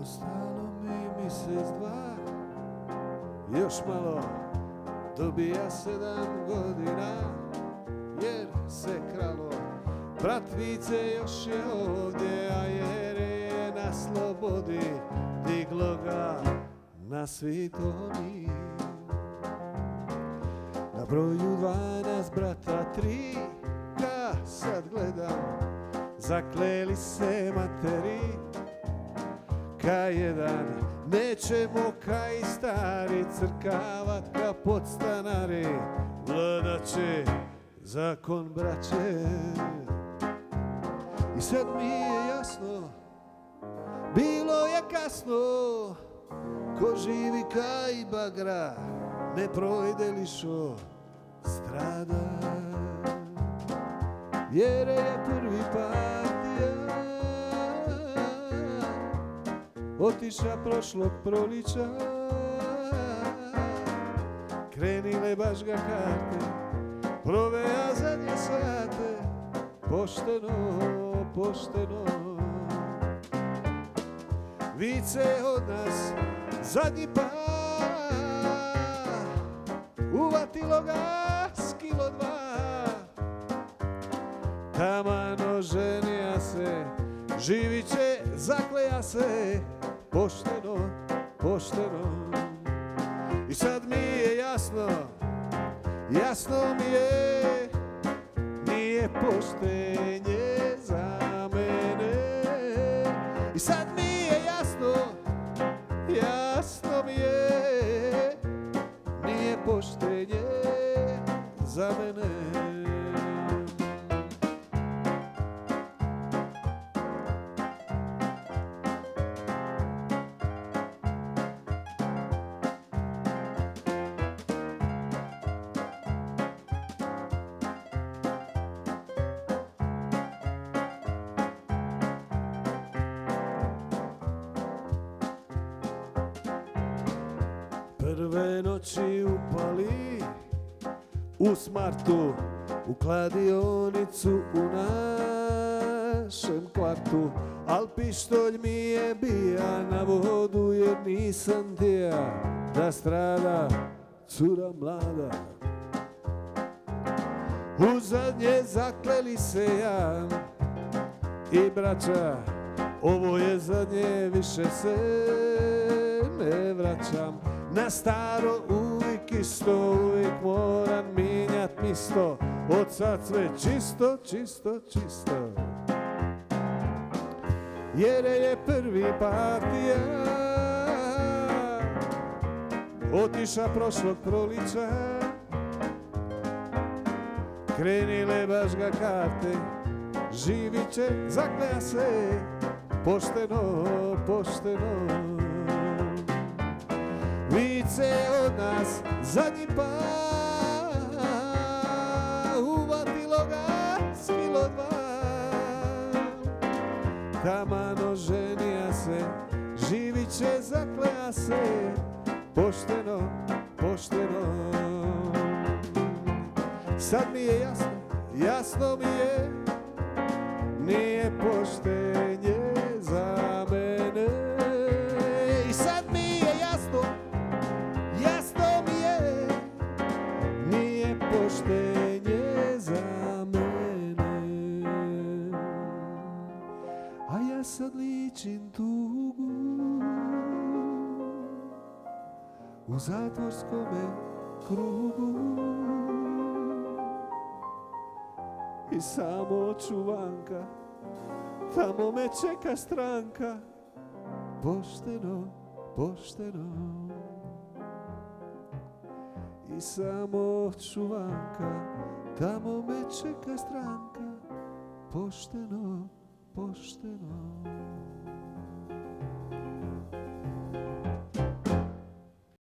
Ostalo mi mjesec, dva, još malo, dobija 7 godina, jer se kralo. Brat Vice još je ovdje, a jer je na slobodi, diglo ga na Svitoniji. Na broju 12 brata 3, ka sad gledam, zakleli se materi. Ka jedan, nećemo kaj stari crkavat ka podstanari, vladat će zakon braće. I sad mi je jasno, bilo je kasno, ko živi kaj bagra, ne projde li šo strada. Jer je prvi partija otiša prošlog proliča, krenile baš ga karte, proveja zadnje sate, pošteno, pošteno. Vice od nas zadnji par, uvatilo ga s kilo 2. Taman oženija se, živit će, zakleja se, pošteno, pošteno. I sad mi je jasno, jasno mi je, nije poštenje za mene. I sad mi je jasno, jasno mi je, nije poštenje za mene. Prve noći upali u Smartu, u kladionicu u našem kvartu, al pištolj mi je bija na vodu jer nisam tija da strada cura mlada. U zadnje zakleli se ja i braća, ovo je zadnje, više se ne vraćam. Na staro uvijek isto, uvijek moram minjat misto, od sad sve čisto, čisto, čisto. Jer je prvi partija otiša prošlog proliča, krenile baš ga karte, živit će, zakleja se, pošteno, pošteno. Vice od nas zadnji par, uvatilo ga s kilo 2. Taman oženija se, živit će, zakleja se, pošteno, pošteno. Sad mi je jasno, jasno mi je, nije poštenje za mene. I sad mi je jasno, jasno mi je, nije poštenje za mene. A ja sad ličim tugu u zatvorskome krugu i samo čuvanka, tamo me čeka stranka, pošteno, pošteno. I samo čuvanka, tamo me čeka stranka, pošteno, pošteno.